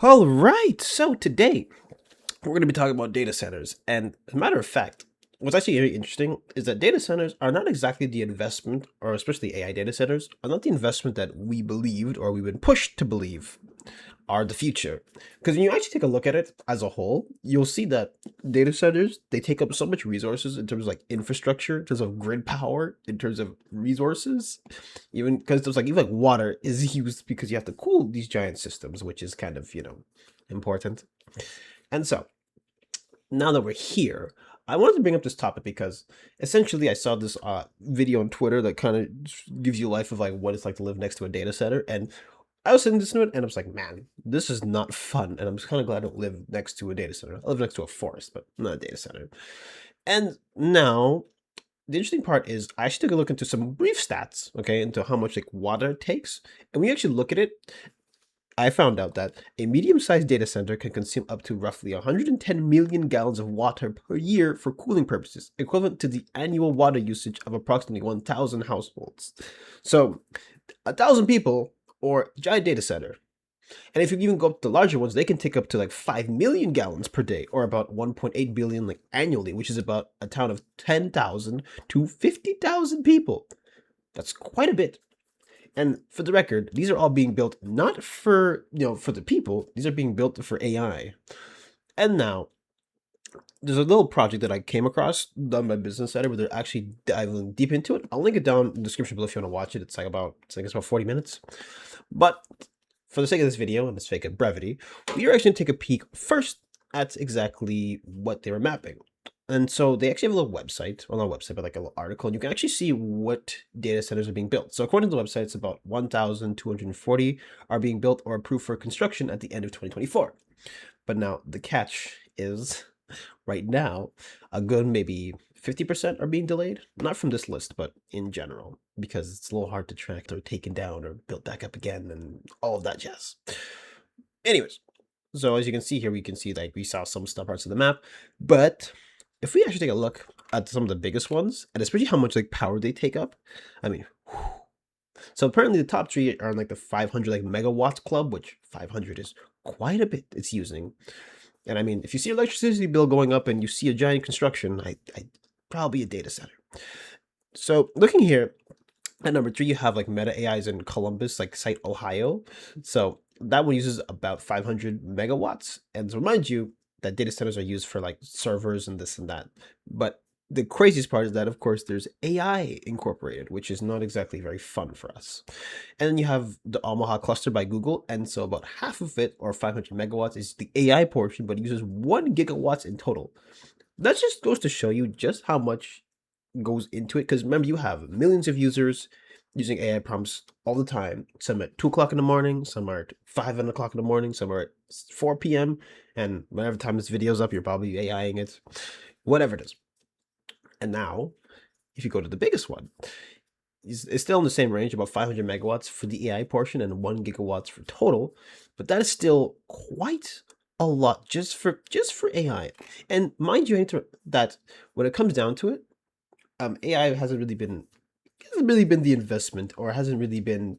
All right, so today we're going to be talking about data centers. And as a matter of fact, what's actually very interesting is that data centers are not exactly the investment, or especially AI data centers, are not the investment that we believed or we've been pushed to believe are the future. Because when you actually take a look at it as a whole, you'll see that data centers, they take up so much resources in terms of like infrastructure, in terms of grid power, in terms of resources, even because there's like even like water is used because you have to cool these giant systems, which is kind of, important. And so now that we're here, I wanted to bring up this topic because essentially I saw this video on Twitter that kind of gives you life of like what it's like to live next to a data center. And I was sitting listening to it and I was like, man, this is not fun. And I'm just kind of glad I don't live next to a data center. I live next to a forest, but not a data center. And now the interesting part is I actually took a look into some brief stats, okay, into how much like water it takes. And when you actually look at it, I found out that a medium-sized data center can consume up to roughly 110 million gallons of water per year for cooling purposes, equivalent to the annual water usage of approximately 1,000 households. So, 1,000 people or a giant data center. And if you even go up to larger ones, they can take up to like 5 million gallons per day, or about 1.8 billion like annually, which is about a town of 10,000 to 50,000 people. That's quite a bit. And for the record, these are all being built not for, for the people, these are being built for AI. And now there's a little project that I came across done by Business Center where they're actually diving deep into it. I'll link it down in the description below if you want to watch it. It's about 40 minutes. But for the sake of this video and the sake of brevity, we are actually going to take a peek first at exactly what they were mapping. And so they actually have a little website, well, not a website, but like a little article, and you can actually see what data centers are being built. So according to the website, it's about 1,240 are being built or approved for construction at the end of 2024. But now the catch is right now, a good maybe 50% are being delayed. Not from this list, but in general, because it's a little hard to track or taken down or built back up again and all of that jazz. Anyways, so as you can see here, we can see like we saw some stuff parts of the map, but if we actually take a look at some of the biggest ones, and especially how much like power they take up, I mean, so apparently the top three are in like the 500 like megawatts club, which 500 is quite a bit it's using. And I mean, if you see electricity bill going up and you see a giant construction, I probably a data center. So looking here at number three, you have like Meta AIs in Columbus, like site Ohio. So that one uses about 500 megawatts. And to remind you that data centers are used for like servers and this and that. But the craziest part is that, of course, there's AI incorporated, which is not exactly very fun for us. And then you have the Omaha cluster by Google. And so about half of it, or 500 megawatts, is the AI portion, but it uses 1 gigawatts in total. That just goes to show you just how much goes into it. Because remember, you have millions of users using AI prompts all the time. Some at 2 o'clock in the morning, some are at 5 o'clock in the morning, some are at 4 p.m. And whenever time this video's up, you're probably AIing it, whatever it is. And now, if you go to the biggest one, it's still in the same range, about 500 megawatts for the AI portion and 1 gigawatts for total. But that is still quite a lot just for AI. And mind you, that when it comes down to it, AI hasn't really been the investment, or hasn't really been,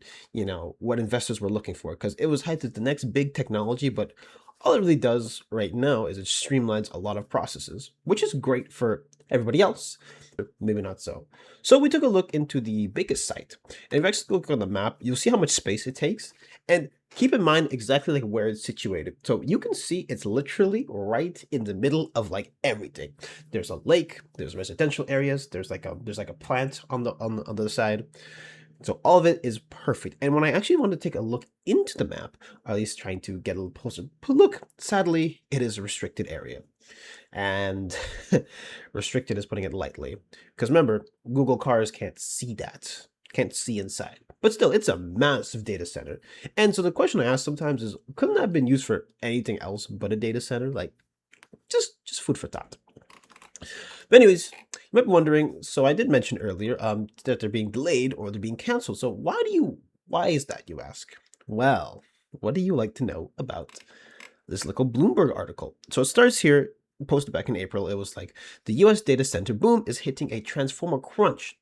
what investors were looking for, because it was hyped as the next big technology, but all it really does right now is it streamlines a lot of processes, which is great for everybody else, maybe not so. So we took a look into the biggest site, and if you actually look on the map, you'll see how much space it takes, and keep in mind exactly like where it's situated. So you can see it's literally right in the middle of like everything. There's a lake, there's residential areas, there's like a plant on the other side. So all of it is perfect. And when I actually want to take a look into the map, or at least trying to get a little closer, but look, sadly, it is a restricted area. And restricted is putting it lightly. Because remember, Google cars can't see that, can't see inside. But still, it's a massive data center. And so the question I ask sometimes is, couldn't that have been used for anything else but a data center? Like, just food for thought. But anyways, you might be wondering, so I did mention earlier that they're being delayed or they're being canceled. So why is that, you ask? Well, what do you like to know about this little Bloomberg article? So it starts here, posted back in April. It was like, the US data center boom is hitting a transformer crunch.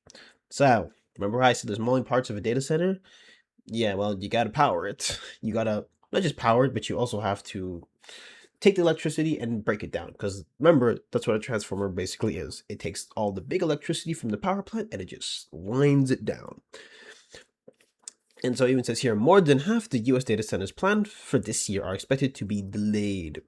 So remember how I said there's moving parts of a data center? Yeah, well, you gotta power it. You gotta not just power, but you also have to take the electricity and break it down. Because remember, that's what a transformer basically is. It takes all the big electricity from the power plant and it just winds it down. And so it even says here, more than half the US data centers planned for this year are expected to be delayed.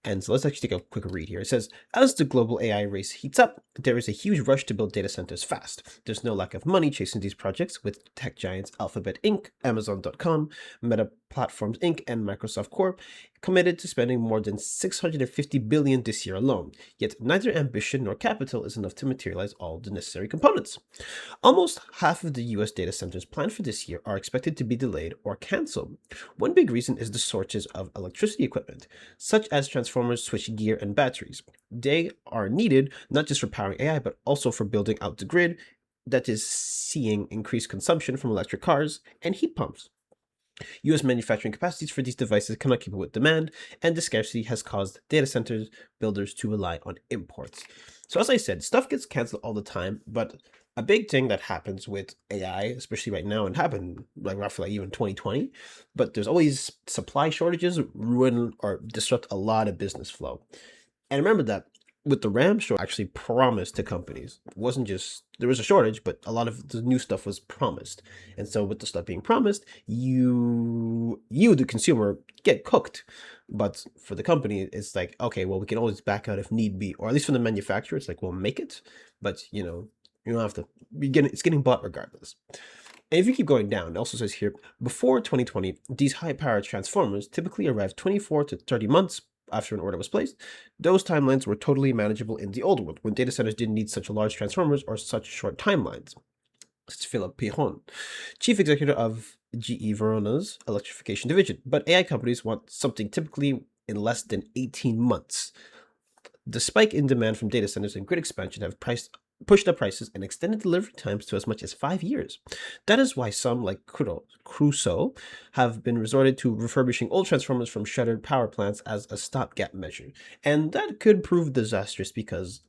And so let's actually take a quick read here. It says, as the global AI race heats up, there is a huge rush to build data centers fast. There's no lack of money chasing these projects, with tech giants Alphabet Inc., Amazon.com, Meta Platforms Inc., and Microsoft Corp. committed to spending more than $650 billion this year alone. Yet neither ambition nor capital is enough to materialize all the necessary components. Almost half of the US data centers planned for this year are expected to be delayed or canceled. One big reason is the shortage of electricity equipment, such as transformers, switchgear, and batteries. They are needed not just for powering AI, but also for building out the grid that is seeing increased consumption from electric cars and heat pumps. US manufacturing capacities for these devices cannot keep up with demand, and the scarcity has caused data centers builders to rely on imports. So as I said, stuff gets canceled all the time, but a big thing that happens with AI, especially right now, and happened like roughly even 2020, but there's always supply shortages ruin or disrupt a lot of business flow. And remember that with the RAM shortage actually promised to companies. It wasn't just, there was a shortage, but a lot of the new stuff was promised. And so with the stuff being promised, you the consumer, get cooked. But for the company, it's like, okay, well, we can always back out if need be, or at least from the manufacturer, it's like, we'll make it, but you don't have to, it's getting bought regardless. And if you keep going down, it also says here, before 2020, these high-powered transformers typically arrived 24 to 30 months after an order was placed. Those timelines were totally manageable in the old world, when data centers didn't need such large transformers or such short timelines. It's Philip Piron, chief executive of GE Verona's electrification division. But AI companies want something typically in less than 18 months. The spike in demand from data centers and grid expansion have pushed up prices and extended delivery times to as much as 5 years. That is why some, like Crusoe, have been resorted to refurbishing old transformers from shuttered power plants as a stopgap measure. And that could prove disastrous because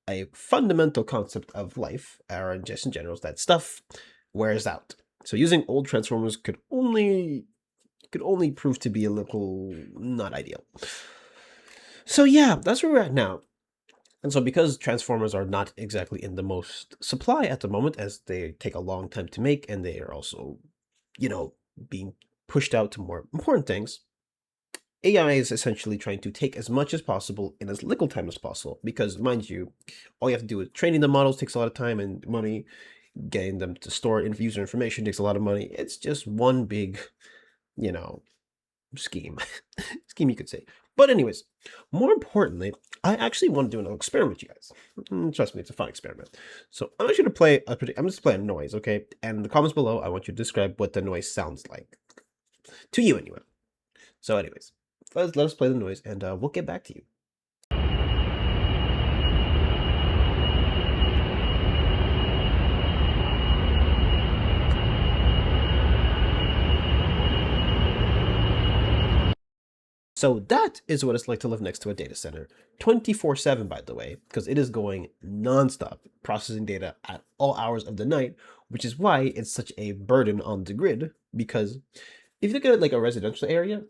a fundamental concept of life, or just in general, is that stuff wears out. So using old transformers could only prove to be a little not ideal. So yeah, that's where we're at now. And so because transformers are not exactly in the most supply at the moment, as they take a long time to make, and they are also, being pushed out to more important things, AI is essentially trying to take as much as possible in as little time as possible. Because, mind you, all you have to do with training the models takes a lot of time and money. Getting them to store user information takes a lot of money. It's just one big, scheme. Scheme, you could say. But anyways, more importantly, I actually want to do an experiment with you guys. Trust me, it's a fun experiment. So I want you to play I'm just playing a noise, okay? And in the comments below, I want you to describe what the noise sounds like. To you, anyway. So anyways, let us play the noise, and we'll get back to you. So that is what it's like to live next to a data center, 24/7, by the way, because it is going nonstop, processing data at all hours of the night, which is why it's such a burden on the grid. Because if you look at it like a residential area,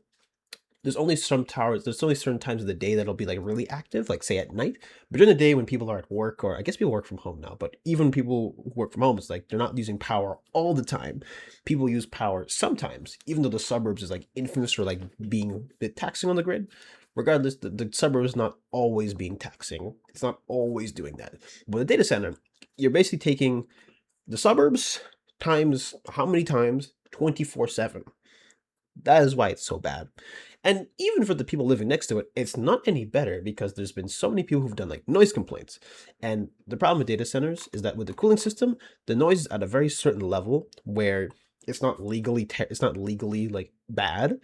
there's only some towers, there's only certain times of the day that'll be like really active, like say at night. But during the day when people are at work, or I guess people work from home now, but even people who work from home, it's like they're not using power all the time. People use power sometimes, even though the suburbs is like infamous for like being a bit taxing on the grid. Regardless, the suburb is not always being taxing. It's not always doing that. But the data center, you're basically taking the suburbs times how many times? 24/7. That is why it's so bad. And even for the people living next to it, it's not any better, because there's been so many people who've done like noise complaints. And the problem with data centers is that with the cooling system, the noise is at a very certain level where it's not legally like bad,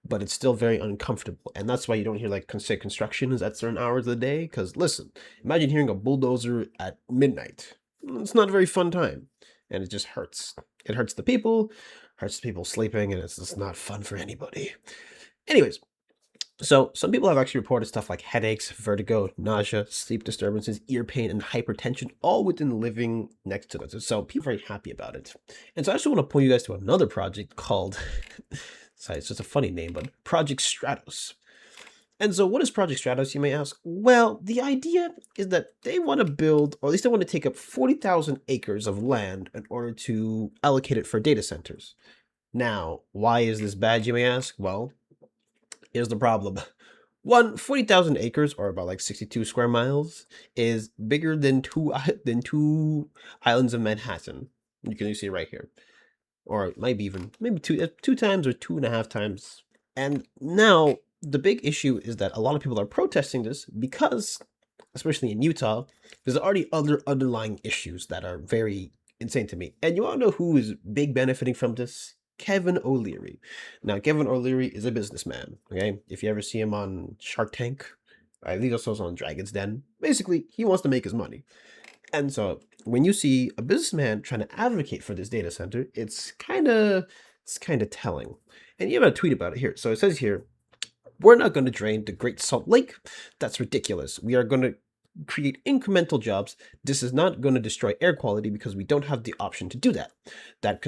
but it's still very uncomfortable. And that's why you don't hear like say construction is at certain hours of the day. Because listen, imagine hearing a bulldozer at midnight. It's not a very fun time, and it just hurts. It hurts the people sleeping, and it's just not fun for anybody. Anyways, so some people have actually reported stuff like headaches, vertigo, nausea, sleep disturbances, ear pain, and hypertension, all within living next to it. So people are very happy about it. And so I actually want to point you guys to another project called Sorry, it's just a funny name, but Project Stratos. And so what is Project Stratos, you may ask? Well, the idea is that they want to build, or at least they want to take up 40,000 acres of land in order to allocate it for data centers. Now, why is this bad, you may ask? Well, here's the problem. One, 40,000 acres, or about like 62 square miles, is bigger than two islands of Manhattan. You can see it right here. Or it might be even, maybe two times or 2.5 times. And now, the big issue is that a lot of people are protesting this because, especially in Utah, there's already other underlying issues that are very insane to me. And you all know who is big benefiting from this? Kevin O'Leary. Now, Kevin O'Leary is a businessman, okay? If you ever see him on Shark Tank, I think also on Dragon's Den, basically, he wants to make his money. And so, when you see a businessman trying to advocate for this data center, it's kind of telling. And you have a tweet about it here. So it says here, we're not going to drain the Great Salt Lake. That's ridiculous. We are going to create incremental jobs. This is not going to destroy air quality because we don't have the option to do that. That's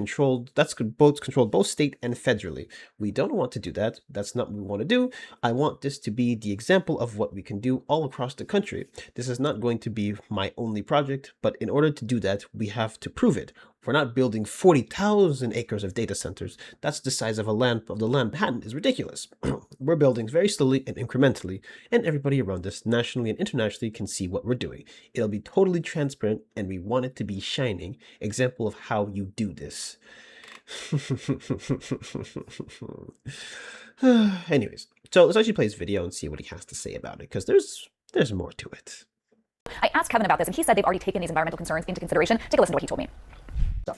both controlled both state and federally. We don't want to do that. That's not what we want to do. I want this to be the example of what we can do all across the country. This is not going to be my only project, but in order to do that, we have to prove it. We're not building 40,000 acres of data centers. That's the size of the land Manhattan is ridiculous. We're building very slowly and incrementally, and everybody around us, nationally and internationally, can see what we're doing. It'll be totally transparent, and we want it to be shining example of how you do this. Anyways, so let's actually play his video and see what he has to say about it, because there's more to it. I asked Kevin about this, and he said they've already taken these environmental concerns into consideration. Take a listen to what he told me.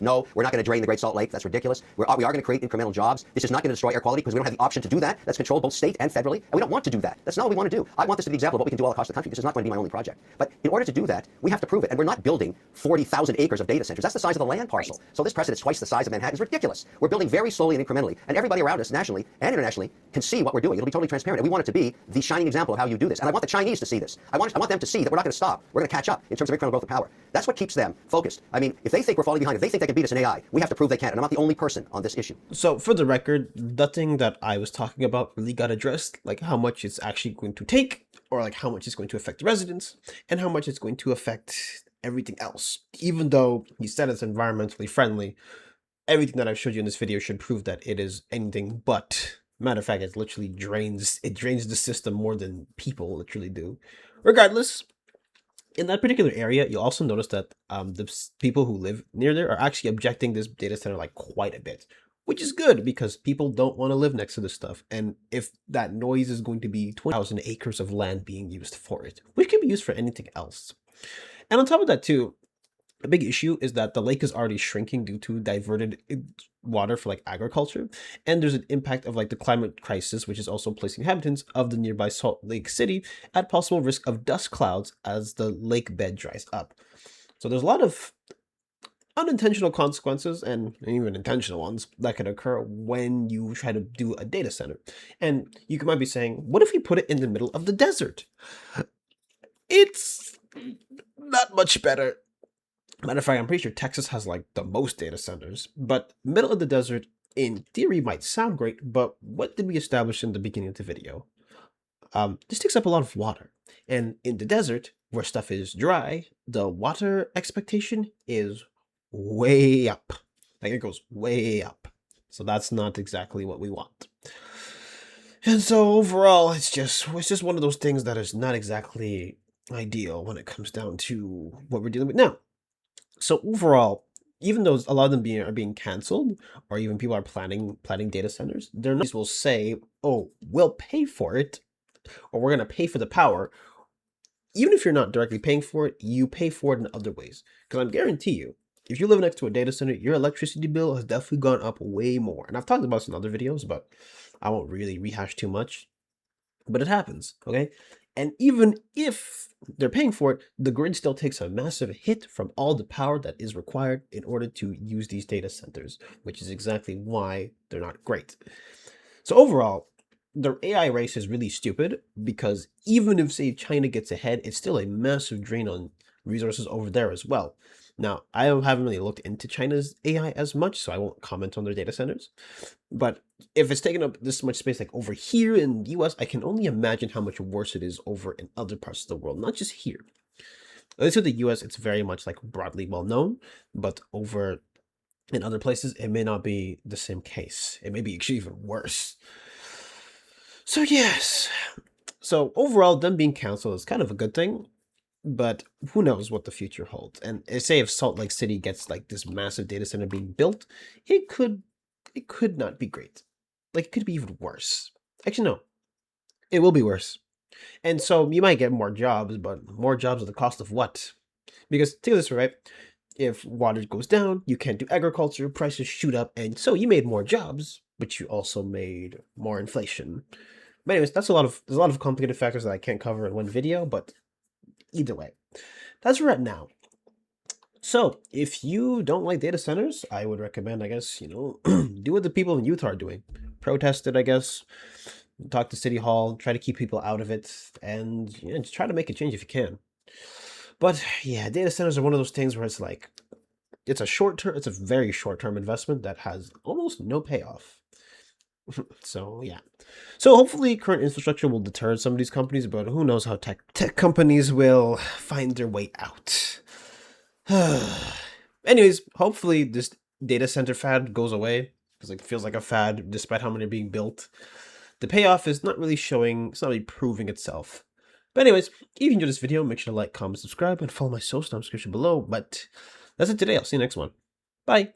No, we're not going to drain the Great Salt Lake. That's ridiculous. We are going to create incremental jobs. This is not going to destroy air quality because we don't have the option to do that. That's controlled both state and federally, and we don't want to do that. That's not what we want to do. I want this to be the example of what we can do all across the country. This is not going to be my only project. But in order to do that, we have to prove it. And we're not building 40,000 acres of data centers. That's the size of the land parcel. Right. So this precedent's twice the size of Manhattan is ridiculous. We're building very slowly and incrementally, and everybody around us, nationally and internationally, can see what we're doing. It'll be totally transparent. And we want it to be the shining example of how you do this. And I want the Chinese to see this. I want them to see that we're not going to stop. We're going to catch up in terms of incremental growth of power. That's what keeps them focused. I mean, if they think we're falling behind, if they think they can beat us in AI, we have to prove they can. And I'm not the only person on this issue. So for the record, nothing that I was talking about really got addressed, like how much it's actually going to take, or like how much it's going to affect the residents, and how much it's going to affect everything else. Even though he said it's environmentally friendly, everything that I've showed you in this video should prove that it is anything but. Matter of fact, it literally drains the system more than people literally do. Regardless, in that particular area, you'll also notice that the people who live near there are actually objecting this data center like quite a bit, which is good because people don't want to live next to this stuff. And if that noise is going to be 20,000 acres of land being used for it, which can be used for anything else. And on top of that too, a big issue is that the lake is already shrinking due to diverted water for like agriculture, and there's an impact of like the climate crisis, which is also placing inhabitants of the nearby Salt Lake City at possible risk of dust clouds as the lake bed dries up. So there's a lot of unintentional consequences and even intentional ones that could occur when you try to do a data center. And you might be saying, what if we put it in the middle of the desert? It's not much better. Matter of fact, I'm pretty sure Texas has like the most data centers, but middle of the desert in theory might sound great, but what did we establish in the beginning of the video? This takes up a lot of water, and in the desert where stuff is dry, the water expectation is way up. Like it goes way up. So that's not exactly what we want. And so overall, it's just one of those things that is not exactly ideal when it comes down to what we're dealing with now. So overall, even though a lot of them are being canceled, or even people are planning data centers, they're not will say, "Oh, we'll pay for it," or "We're going to pay for the power." Even if you're not directly paying for it, you pay for it in other ways. Because I guarantee you, if you live next to a data center, your electricity bill has definitely gone up way more. And I've talked about this in other videos, but I won't really rehash too much. But it happens, okay? And even if they're paying for it, the grid still takes a massive hit from all the power that is required in order to use these data centers, which is exactly why they're not great. So overall, the AI race is really stupid because even if, say, China gets ahead, it's still a massive drain on resources over there as well. Now, I haven't really looked into China's AI as much, so I won't comment on their data centers. But if it's taking up this much space like over here in the US, I can only imagine how much worse it is over in other parts of the world, not just here. At least with the US, it's very much like broadly well known, but over in other places, it may not be the same case. It may be actually even worse. So yes. So overall, them being canceled is kind of a good thing, but who knows what the future holds. And say if Salt Lake City gets like this massive data center being built, it could not be great. Like it could be even worse. Actually, no. It will be worse. And so you might get more jobs, but more jobs at the cost of what? Because take this right, if water goes down, you can't do agriculture, prices shoot up, and so you made more jobs, but you also made more inflation. But anyways, there's a lot of complicated factors that I can't cover in one video, but either way, that's where we're at now. So if you don't like data centers, I would recommend, I guess, do what the people in Utah are doing. Protest it, I guess. Talk to City Hall, try to keep people out of it, and just try to make a change if you can. But yeah, data centers are one of those things where it's like, it's a very short-term investment that has almost no payoff. So yeah. So hopefully current infrastructure will deter some of these companies, but who knows how tech companies will find their way out. Anyways, hopefully this data center fad goes away, because it feels like a fad despite how many are being built. The payoff is not really showing, it's not really proving itself. But anyways, if you enjoyed this video, make sure to like, comment, subscribe, and follow my social description below. But that's it today. I'll see you next one. Bye.